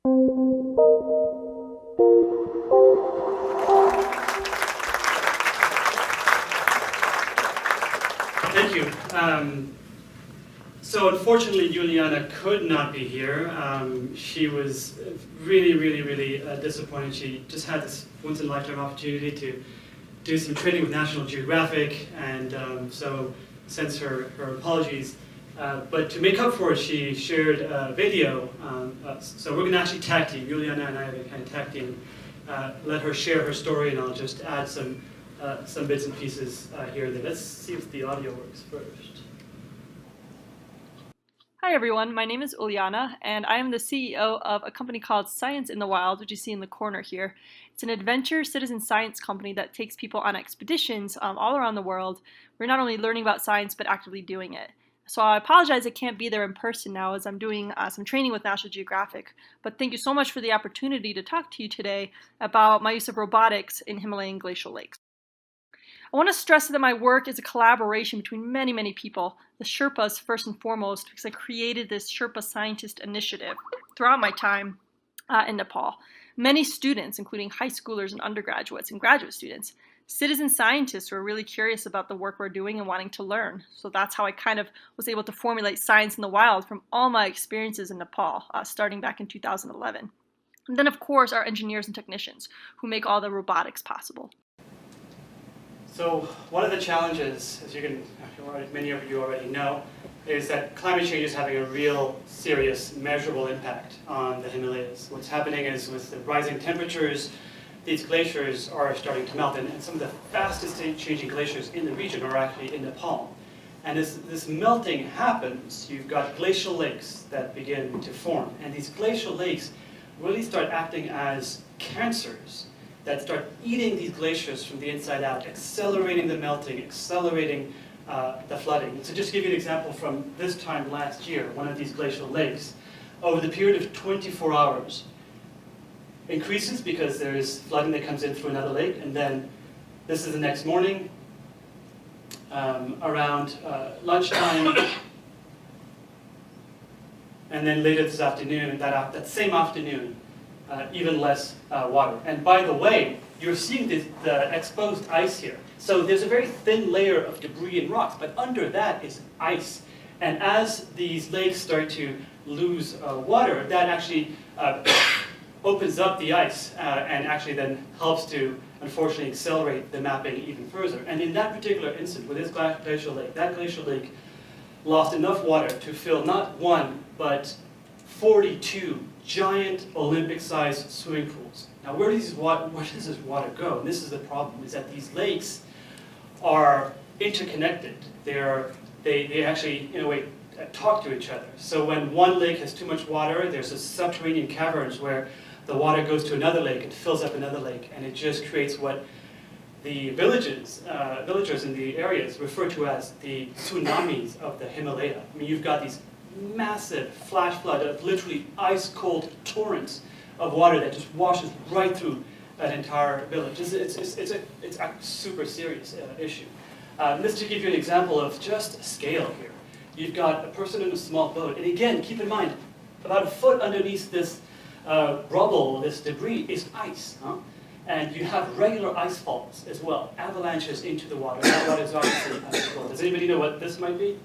Thank you. So unfortunately, Ulyana could not be here. She was really disappointed. She just had this once-in-a-lifetime opportunity to do some training with National Geographic, and so sends her apologies. But to make up for it, she shared a video. So we're going to actually tag team. Ulyana and I are going to kind of tag team. Let her share her story, and I'll just add some bits and pieces here and there. Let's see if the audio works first. Hi everyone, my name is Ulyana, and I am the CEO of a company called Science in the Wild, which you see in the corner here. It's an adventure citizen science company that takes people on expeditions all around the world. We're not only learning about science, but actively doing it. So I apologize I can't be there in person now as I'm doing some training with National Geographic, but thank you so much for the opportunity to talk to you today about my use of robotics in Himalayan glacial lakes. I want to stress that my work is a collaboration between many people, the Sherpas first and foremost, because I created this Sherpa Scientist Initiative throughout my time in Nepal. Many students, including high schoolers and undergraduates and graduate students, citizen scientists who are really curious about the work we're doing and wanting to learn. So that's how I kind of was able to formulate Science in the Wild from all my experiences in Nepal, starting back in 2011. And then, of course, our engineers and technicians who make all the robotics possible. So one of the challenges, as many of you already know, is that climate change is having a real, serious, measurable impact on the Himalayas. What's happening is with the rising temperatures, these glaciers are starting to melt, and some of the fastest changing glaciers in the region are actually in Nepal. And as this melting happens, you've got glacial lakes that begin to form, and these glacial lakes really start acting as cancers that start eating these glaciers from the inside out, accelerating the melting, accelerating the flooding. So just to give you an example from this time last year, one of these glacial lakes, over the period of 24 hours, increases because there is flooding that comes in through another lake, and then this is the next morning, around lunchtime, and then later this afternoon, that same afternoon, even less water. And by the way, you're seeing the exposed ice here. So there's a very thin layer of debris and rocks, but under that is ice. And as these lakes start to lose water, that actually opens up the ice and actually then helps to, unfortunately, accelerate the mapping even further. And in that particular instance, with this glacial lake, that glacial lake lost enough water to fill not one, but 42 giant Olympic-sized swimming pools. Now, where does this water go? And this is the problem: is that these lakes are interconnected. They actually, in a way, talk to each other. So when one lake has too much water, there's a subterranean caverns where the water goes to another lake and fills up another lake, and it just creates what the villagers in the areas refer to as the tsunamis of the Himalaya. I mean, you've got these massive flash flood of literally ice-cold torrents of water that just washes right through an entire village. It's a super serious issue. This to give you an example of just scale here. You've got a person in a small boat, and again, keep in mind, about a foot underneath this rubble, this debris, is ice. And you have regular ice falls as well, avalanches into the water. That water is obviously cold. Does anybody know what this might be?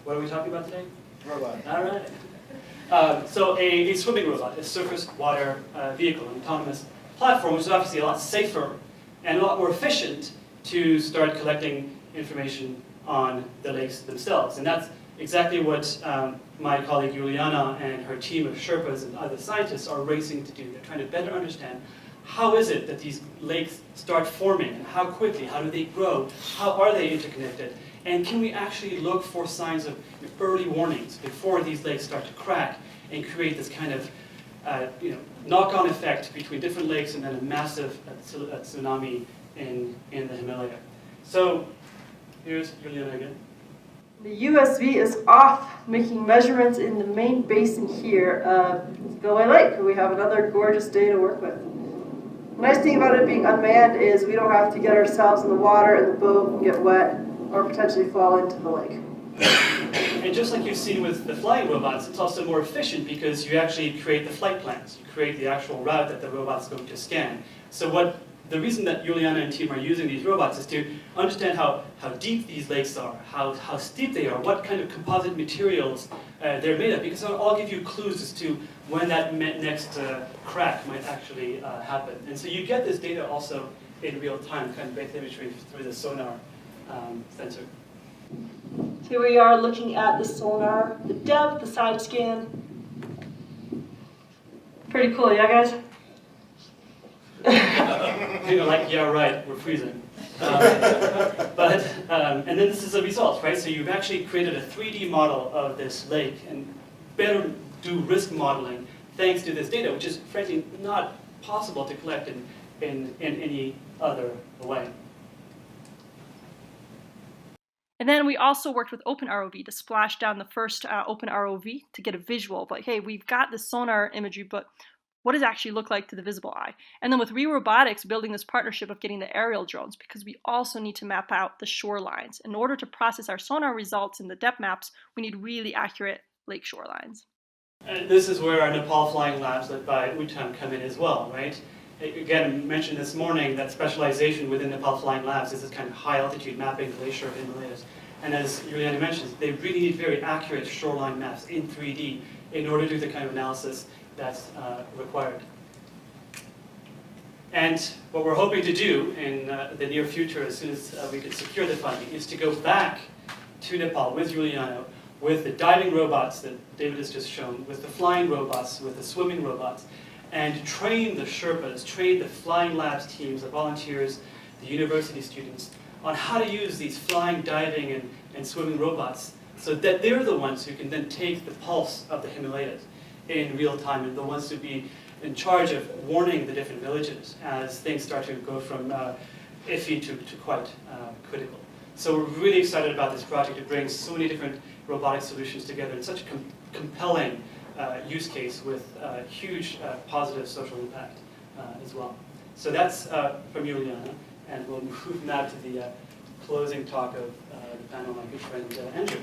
What are we talking about today? Robot. All right. So a swimming robot, a surface water vehicle, an autonomous platform, which is obviously a lot safer and a lot more efficient to start collecting information on the lakes themselves. And that's exactly what my colleague Ulyana and her team of Sherpas and other scientists are racing to do. They're trying to better understand how is it that these lakes start forming, and how quickly, how do they grow, how are they interconnected, and can we actually look for signs of early warnings before these lakes start to crack and create this kind of knock-on effect between different lakes and then a massive tsunami in the Himalaya. So here's Ulyana again. The USV is off making measurements in the main basin here of Spillway Lake. We have another gorgeous day to work with. The nice thing about it being unmanned is we don't have to get ourselves in the water and the boat and get wet or potentially fall into the lake. And just like you've seen with the flying robots, it's also more efficient because you actually create the flight plans. You create the actual route that the robot's going to scan. So the reason that Ulyana and team are using these robots is to understand how deep these lakes are, how steep they are, what kind of composite materials they're made of, because I'll give you clues as to when that next crack might actually happen. And so you get this data also in real time, kind of based imagery through the sonar sensor. Here we are looking at the sonar, the depth, the side scan. Pretty cool, yeah guys? Like, yeah, right, we're freezing. And then this is the result, right? So you've actually created a 3D model of this lake and better do risk modeling thanks to this data, which is frankly not possible to collect in any other way. And then we also worked with OpenROV to splash down the first OpenROV to get a visual of like, hey, we've got the sonar imagery, but what does it actually look like to the visible eye? And then with WeRobotics, building this partnership of getting the aerial drones, because we also need to map out the shorelines. In order to process our sonar results in the depth maps, we need really accurate lake shorelines. And this is where our Nepal flying labs led by Uttam come in as well, right? Again, I mentioned this morning that specialization within Nepal flying labs is this kind of high altitude mapping, glacier of Himalayas. And as Ulyana mentions, they really need very accurate shoreline maps in 3D in order to do the kind of analysis that's required. And what we're hoping to do in the near future, as soon as we can secure the funding, is to go back to Nepal with Ulyana, with the diving robots that David has just shown, with the flying robots, with the swimming robots, and train the Sherpas, train the flying labs teams, the volunteers, the university students, on how to use these flying, diving, and swimming robots so that they're the ones who can then take the pulse of the Himalayas in real time and the ones to be in charge of warning the different villages as things start to go from iffy to quite critical. So we're really excited about this project. It brings so many different robotic solutions together in such a compelling use case with huge positive social impact as well. So that's from Ulyana, and we'll move now to the closing talk of the panel, my good friend Andrew.